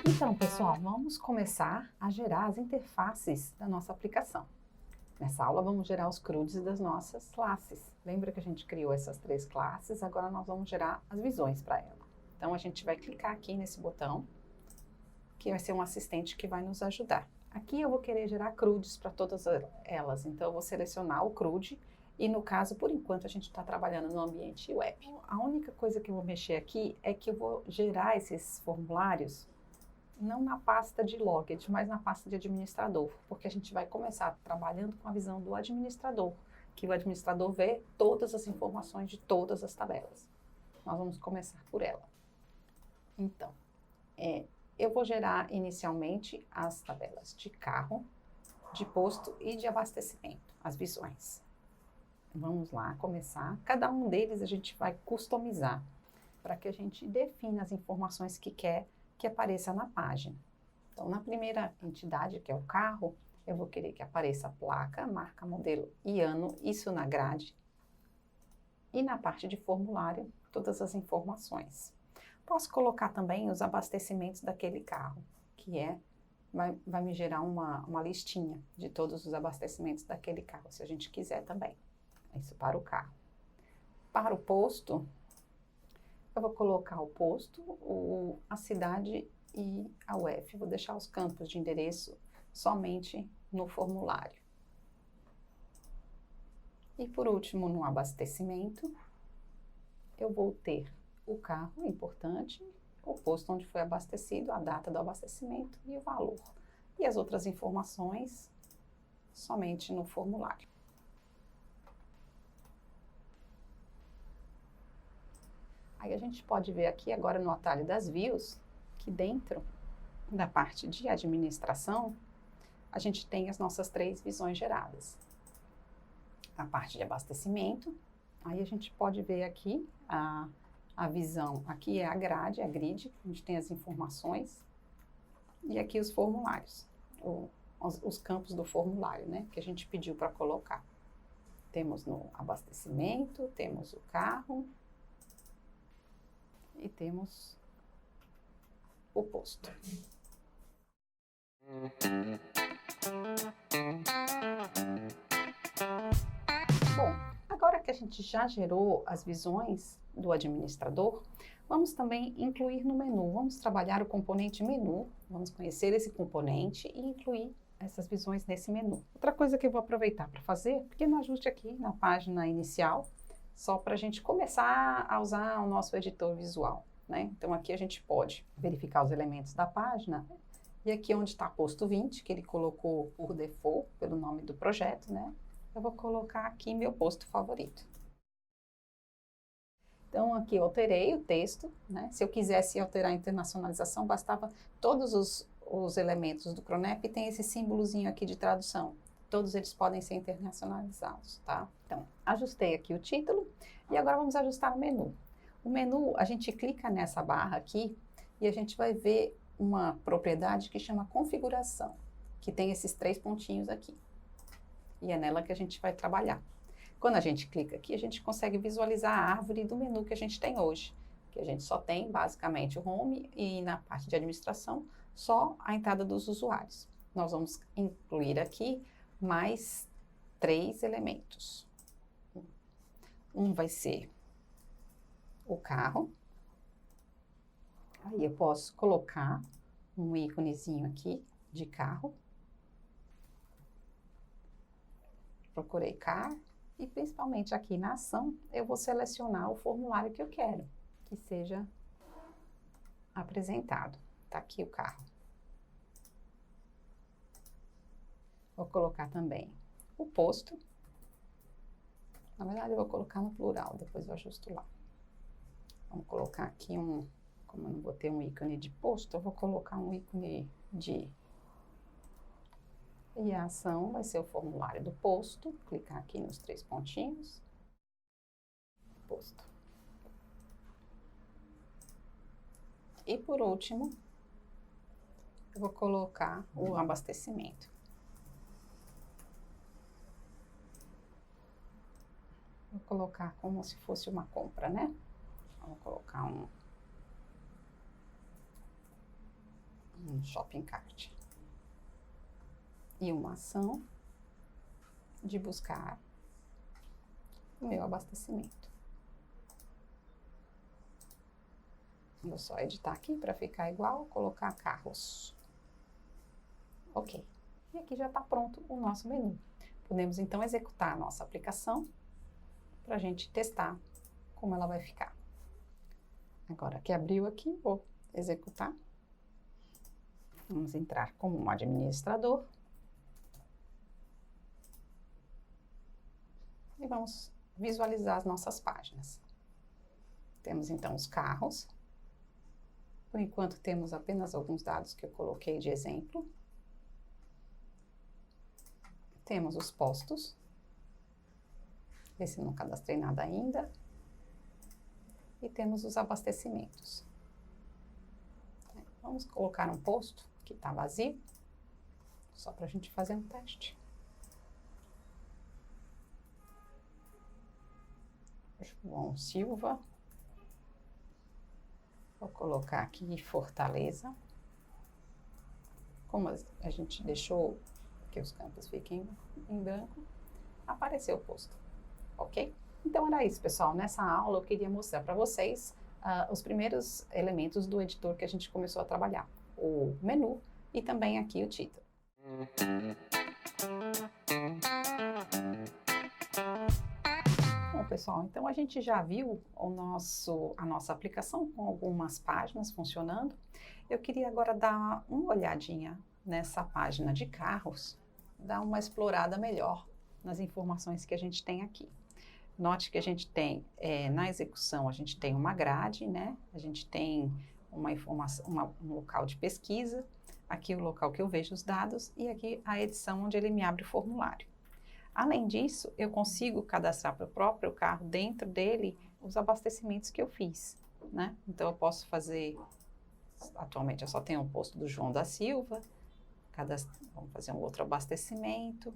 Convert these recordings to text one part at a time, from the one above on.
Então, pessoal, vamos começar a gerar as interfaces da nossa aplicação. Nessa aula, vamos gerar os CRUDs das nossas classes. Lembra que a gente criou essas 3 classes? Agora nós vamos gerar as visões para ela. Então, a gente vai clicar aqui nesse botão, que vai ser um assistente que vai nos ajudar. Aqui eu vou querer gerar CRUDs para todas elas, então eu vou selecionar o CRUD e, no caso, por enquanto, a gente está trabalhando no ambiente web. A única coisa que eu vou mexer aqui é que eu vou gerar esses formulários não na pasta de Logit, mas na pasta de administrador, porque a gente vai começar trabalhando com a visão do administrador, que o administrador vê todas as informações de todas as tabelas. Nós vamos começar por ela. Então, eu vou gerar inicialmente as tabelas de carro, de posto e de abastecimento, as visões. Vamos lá começar. Cada um deles a gente vai customizar para que a gente defina as informações que quer que apareça na página. Então, na primeira entidade, que é o carro, eu vou querer que apareça a placa, marca, modelo e ano, isso na grade. E na parte de formulário, todas as informações. Posso colocar também os abastecimentos daquele carro, que vai me gerar uma listinha de todos os abastecimentos daquele carro, se a gente quiser também. Isso para o carro. Para o posto, eu vou colocar o posto, a cidade e a UF. Vou deixar os campos de endereço somente no formulário. E por último, no abastecimento, eu vou ter o carro, importante, o posto onde foi abastecido, a data do abastecimento e o valor. E as outras informações somente no formulário. Aí a gente pode ver aqui agora no atalho das views, que dentro da parte de administração, a gente tem as nossas 3 visões geradas. A parte de abastecimento, aí a gente pode ver aqui a visão, aqui é a grade, a grid, onde tem as informações, e aqui os formulários, os campos do formulário, né, que a gente pediu para colocar. Temos no abastecimento, temos o carro, e temos o posto. Bom, agora que a gente já gerou as visões do administrador, vamos também incluir no menu. Vamos trabalhar o componente menu, vamos conhecer esse componente e incluir essas visões nesse menu. Outra coisa que eu vou aproveitar para fazer, pequeno ajuste aqui na página inicial, só para a gente começar a usar o nosso editor visual, né? Então, aqui a gente pode verificar os elementos da página, e aqui onde está posto 20, que ele colocou por default, pelo nome do projeto, né? Eu vou colocar aqui meu posto favorito. Então, aqui eu alterei o texto, né? Se eu quisesse alterar a internacionalização, bastava todos os elementos do Cronep tem esse símbolozinho aqui de tradução. Todos eles podem ser internacionalizados, tá? Então, ajustei aqui o título e agora vamos ajustar o menu. O menu, a gente clica nessa barra aqui e a gente vai ver uma propriedade que chama configuração, que tem esses 3 pontinhos aqui. E é nela que a gente vai trabalhar. Quando a gente clica aqui, a gente consegue visualizar a árvore do menu que a gente tem hoje, que a gente só tem basicamente o home e na parte de administração só a entrada dos usuários. Nós vamos incluir aqui mais 3 elementos. Um vai ser o carro. Aí eu posso colocar um íconezinho aqui de carro. Procurei car e principalmente aqui na ação eu vou selecionar o formulário que eu quero que seja apresentado. Tá aqui o carro. Vou colocar também o posto. Na verdade, eu vou colocar no plural, depois eu ajusto lá. Vamos colocar aqui como eu não botei um ícone de posto, eu vou colocar um ícone de... E a ação vai ser o formulário do posto. Clicar aqui nos 3 pontinhos. Posto. E por último, eu vou colocar o abastecimento. colocar como se fosse uma compra, né? Vamos colocar um shopping cart. E uma ação de buscar o meu abastecimento. Vou só editar aqui para ficar igual, colocar carros. Ok. E aqui já está pronto o nosso menu. Podemos então executar a nossa aplicação para a gente testar como ela vai ficar. Agora que abriu aqui, vou executar. Vamos entrar como um administrador. E vamos visualizar as nossas páginas. Temos então os carros. Por enquanto temos apenas alguns dados que eu coloquei de exemplo. Temos os postos. Esse não cadastrei nada ainda. E temos os abastecimentos. Vamos colocar um posto que está vazio, só para a gente fazer um teste. João Silva. Vou colocar aqui Fortaleza. Como a gente deixou que os campos fiquem em branco, apareceu o posto, ok? Então era isso, pessoal. Nessa aula eu queria mostrar para vocês os primeiros elementos do editor que a gente começou a trabalhar. O menu e também aqui o título. Bom, pessoal, então a gente já viu a nossa aplicação com algumas páginas funcionando. Eu queria agora dar uma olhadinha nessa página de carros, dar uma explorada melhor nas informações que a gente tem aqui. Note que a gente tem, na execução, a gente tem uma grade, né? A gente tem uma informação, um local de pesquisa, aqui o local que eu vejo os dados e aqui a edição onde ele me abre o formulário. Além disso, eu consigo cadastrar para o próprio carro, dentro dele, os abastecimentos que eu fiz, né? Então, eu posso fazer, atualmente eu só tenho um posto do João da Silva, vamos fazer um outro abastecimento,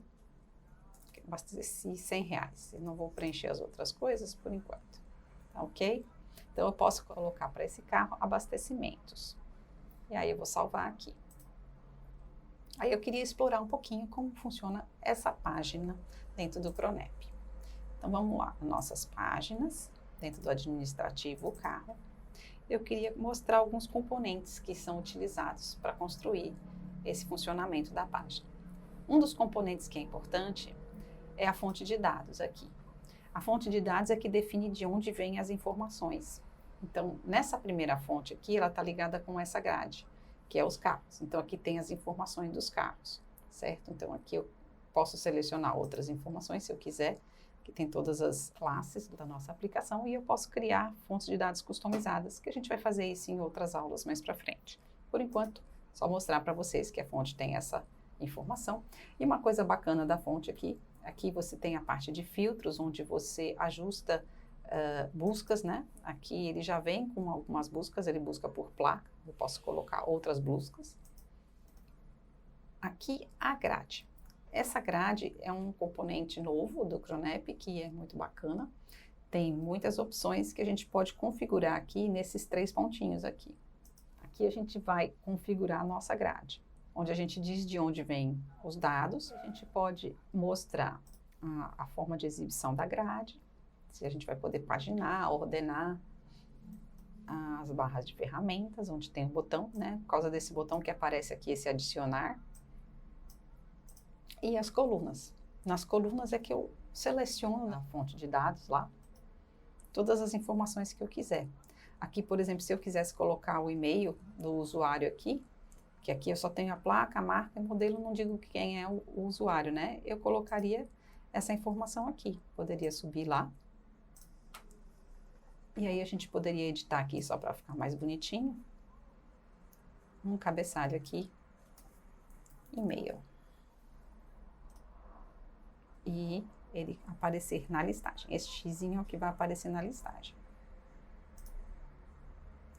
abasteci R$100, eu não vou preencher as outras coisas por enquanto, tá ok? Então, eu posso colocar para esse carro abastecimentos, e aí eu vou salvar aqui. Aí eu queria explorar um pouquinho como funciona essa página dentro do Cronep. Então vamos lá, nossas páginas, dentro do administrativo, o carro. Eu queria mostrar alguns componentes que são utilizados para construir esse funcionamento da página. Um dos componentes que é importante é a fonte de dados aqui. A fonte de dados é que define de onde vêm as informações. Então, nessa primeira fonte aqui, ela está ligada com essa grade, que é os carros. Então, aqui tem as informações dos carros, certo? Então, aqui eu posso selecionar outras informações, se eu quiser, que tem todas as classes da nossa aplicação, e eu posso criar fontes de dados customizadas, que a gente vai fazer isso em outras aulas mais para frente. Por enquanto, só mostrar para vocês que a fonte tem essa informação. E uma coisa bacana da fonte aqui você tem a parte de filtros, onde você ajusta buscas, né? Aqui ele já vem com algumas buscas, ele busca por placa, eu posso colocar outras buscas. Aqui a grade. Essa grade é um componente novo do Cronep, que é muito bacana. Tem muitas opções que a gente pode configurar aqui nesses 3 pontinhos aqui. Aqui a gente vai configurar a nossa grade, onde a gente diz de onde vêm os dados. A gente pode mostrar a forma de exibição da grade, se a gente vai poder paginar, ordenar as barras de ferramentas, onde tem o botão, né? Por causa desse botão que aparece aqui, esse adicionar. E as colunas. Nas colunas é que eu seleciono na fonte de dados lá todas as informações que eu quiser. Aqui, por exemplo, se eu quisesse colocar o e-mail do usuário aqui, que aqui eu só tenho a placa, a marca e o modelo, não digo quem é o usuário, né? Eu colocaria essa informação aqui. Poderia subir lá. E aí a gente poderia editar aqui só para ficar mais bonitinho. Um cabeçalho aqui, e-mail. E ele aparecer na listagem. Esse xizinho é o que vai aparecer na listagem.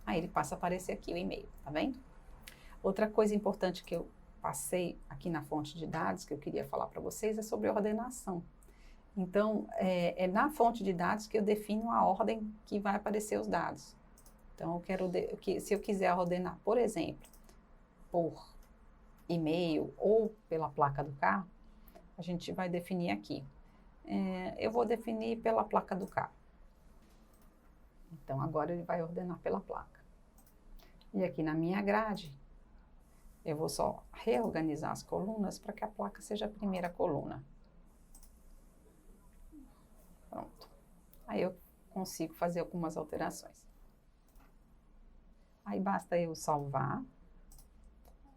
Aí ele passa a aparecer aqui o e-mail, tá vendo? Outra coisa importante que eu passei aqui na fonte de dados, que eu queria falar para vocês, é sobre ordenação. Então, é na fonte de dados que eu defino a ordem que vai aparecer os dados. Então, se eu quiser ordenar, por exemplo, por e-mail ou pela placa do carro, a gente vai definir aqui. Eu vou definir pela placa do carro. Então, agora ele vai ordenar pela placa. E aqui na minha grade, eu vou só reorganizar as colunas para que a placa seja a primeira coluna. Pronto. Aí eu consigo fazer algumas alterações. Aí basta eu salvar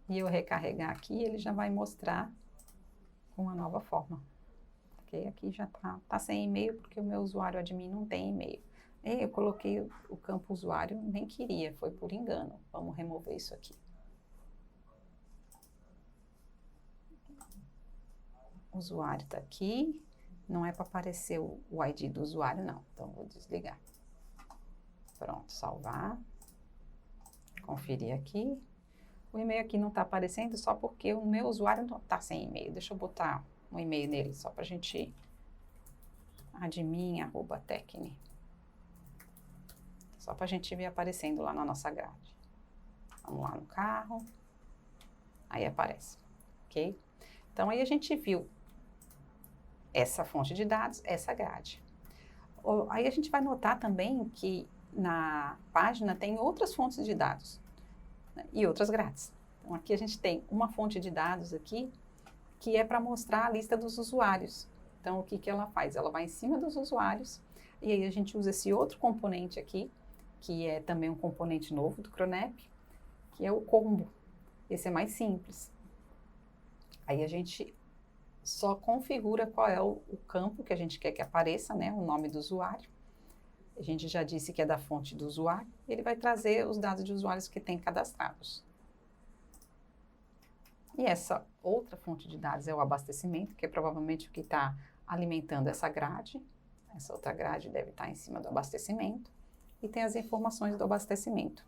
e eu recarregar aqui, ele já vai mostrar uma nova forma. Ok? Aqui já tá sem e-mail, porque o meu usuário admin não tem e-mail. Eu coloquei o campo usuário, nem queria, foi por engano. Vamos remover isso aqui. O usuário está aqui, não é para aparecer o ID do usuário, não. Então, vou desligar. Pronto, salvar. Conferir aqui. O e-mail aqui não está aparecendo só porque o meu usuário não está sem e-mail. Deixa eu botar um e-mail nele só para a gente... admin@tecne. Só para a gente ver aparecendo lá na nossa grade. Vamos lá no carro. Aí aparece, ok? Então, aí a gente viu essa fonte de dados, essa grade. Aí a gente vai notar também que na página tem outras fontes de dados, né, e outras grades. Então, aqui a gente tem uma fonte de dados aqui que é para mostrar a lista dos usuários. Então, o que que ela faz? Ela vai em cima dos usuários e aí a gente usa esse outro componente aqui, que é também um componente novo do Cronep, que é o combo. Esse é mais simples. Aí a gente só configura qual é o campo que a gente quer que apareça, né, o nome do usuário. A gente já disse que é da fonte do usuário, e ele vai trazer os dados de usuários que tem cadastrados. E essa outra fonte de dados é o abastecimento, que é provavelmente o que está alimentando essa grade. Essa outra grade deve estar em cima do abastecimento. E tem as informações do abastecimento.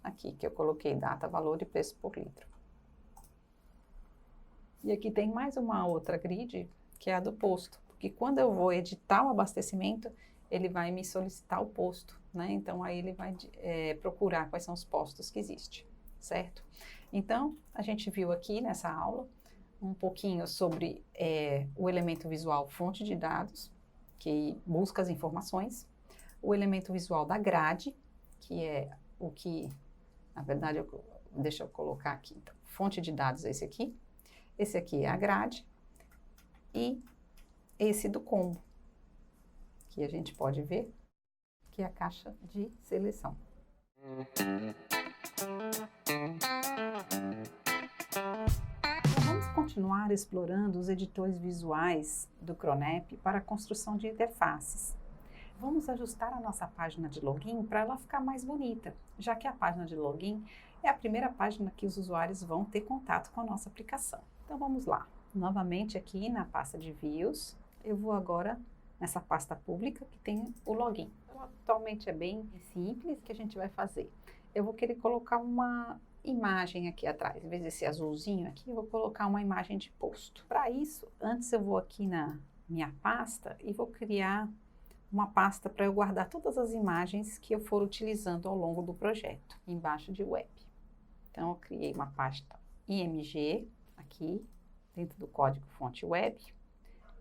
Aqui, que eu coloquei data, valor e preço por litro. E aqui tem mais uma outra grid, que é a do posto. Porque quando eu vou editar o abastecimento, ele vai me solicitar o posto, né? Então, aí ele vai procurar quais são os postos que existem, certo? Então, a gente viu aqui nessa aula um pouquinho sobre o elemento visual fonte de dados, que busca as informações, o elemento visual da grade, que é o que, na verdade, deixa eu colocar aqui. Então, fonte de dados é esse aqui é a grade, e esse do combo, que a gente pode ver, que é a caixa de seleção. Então, vamos continuar explorando os editores visuais do Cronep para a construção de interfaces. Vamos ajustar a nossa página de login para ela ficar mais bonita, já que a página de login é a primeira página que os usuários vão ter contato com a nossa aplicação. Então vamos lá, novamente aqui na pasta de Views, eu vou agora nessa pasta pública que tem o login. Então, atualmente é bem simples. O que a gente vai fazer? Eu vou querer colocar uma imagem aqui atrás, em vez desse azulzinho aqui, eu vou colocar uma imagem de posto. Para isso, antes eu vou aqui na minha pasta e vou criar uma pasta para eu guardar todas as imagens que eu for utilizando ao longo do projeto, embaixo de web. Então, eu criei uma pasta IMG aqui, dentro do código fonte web,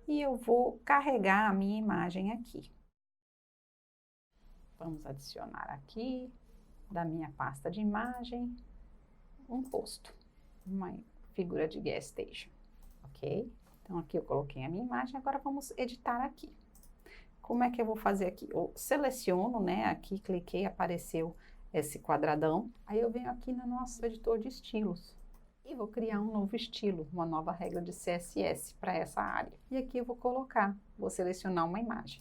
e eu vou carregar a minha imagem aqui. Vamos adicionar aqui, da minha pasta de imagem, um posto, uma figura de gas station, ok? Então, aqui eu coloquei a minha imagem, agora vamos editar aqui. Como é que eu vou fazer aqui? Eu seleciono, né? Aqui cliquei, apareceu esse quadradão. Aí eu venho aqui no nosso editor de estilos e vou criar um novo estilo, uma nova regra de CSS para essa área. E aqui eu vou selecionar uma imagem.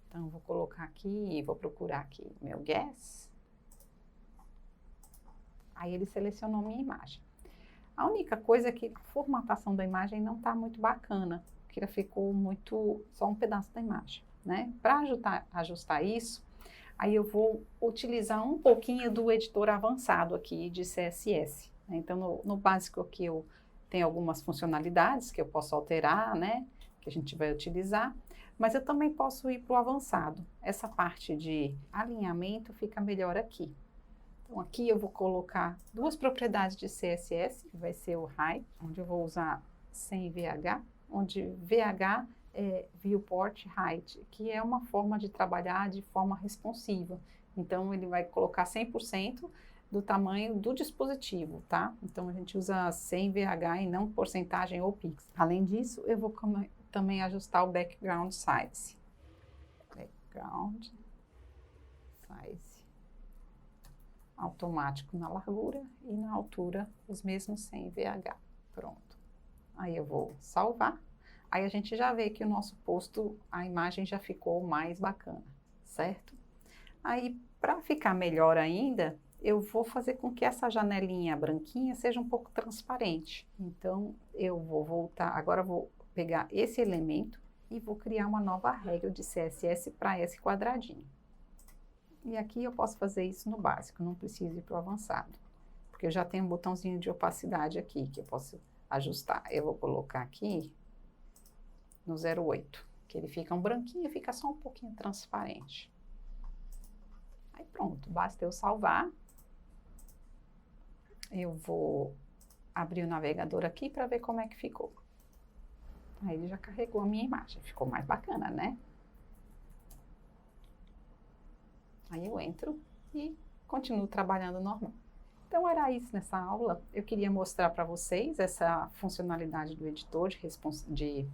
Então, eu vou colocar aqui, vou procurar aqui meu gas. Aí ele selecionou minha imagem. A única coisa é que a formatação da imagem não está muito bacana, porque ficou só um pedaço da imagem, né? Para ajustar isso, aí eu vou utilizar um pouquinho do editor avançado aqui de CSS. Então, no básico aqui eu tenho algumas funcionalidades que eu posso alterar, né? que a gente vai utilizar, mas eu também posso ir para o avançado. Essa parte de alinhamento fica melhor aqui. Então aqui eu vou colocar duas propriedades de CSS, que vai ser o High, onde eu vou usar sem VH, onde VH é Viewport Height, que é uma forma de trabalhar de forma responsiva. Então ele vai colocar 100% do tamanho do dispositivo, tá? Então a gente usa 100 VH e não porcentagem ou pixel. Além disso, eu vou também ajustar o background size. Background size. Automático na largura e na altura os mesmos 100 VH. Pronto. Aí eu vou salvar. Aí a gente já vê que o nosso posto, a imagem já ficou mais bacana, certo? Aí, para ficar melhor ainda, eu vou fazer com que essa janelinha branquinha seja um pouco transparente. Então, eu vou voltar, agora eu vou pegar esse elemento e vou criar uma nova regra de CSS para esse quadradinho. E aqui eu posso fazer isso no básico, não preciso ir para o avançado, porque eu já tenho um botãozinho de opacidade aqui, que eu posso ajustar. Eu vou colocar aqui no 0,8, que ele fica um branquinho e fica só um pouquinho transparente. Aí pronto, basta eu salvar. Eu vou abrir o navegador aqui para ver como é que ficou. Aí ele já carregou a minha imagem, ficou mais bacana, né? Aí eu entro e continuo trabalhando normal. Então era isso nessa aula. Eu queria mostrar para vocês essa funcionalidade do editor de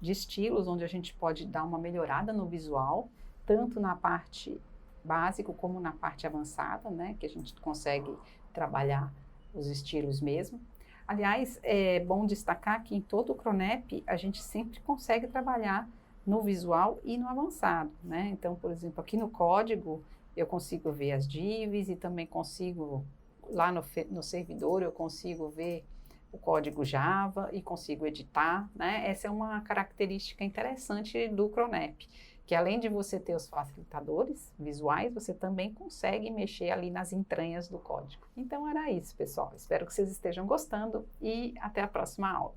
estilos, onde a gente pode dar uma melhorada no visual, tanto na parte básico como na parte avançada, né, que a gente consegue trabalhar os estilos mesmo. Aliás, é bom destacar que em todo o Cronep a gente sempre consegue trabalhar no visual e no avançado, né? Então, por exemplo, aqui no código eu consigo ver as divs e também consigo, lá no servidor eu consigo ver o código Java e consigo editar, né? Essa é uma característica interessante do Cronep, que além de você ter os facilitadores visuais, você também consegue mexer ali nas entranhas do código. Então era isso, pessoal. Espero que vocês estejam gostando e até a próxima aula.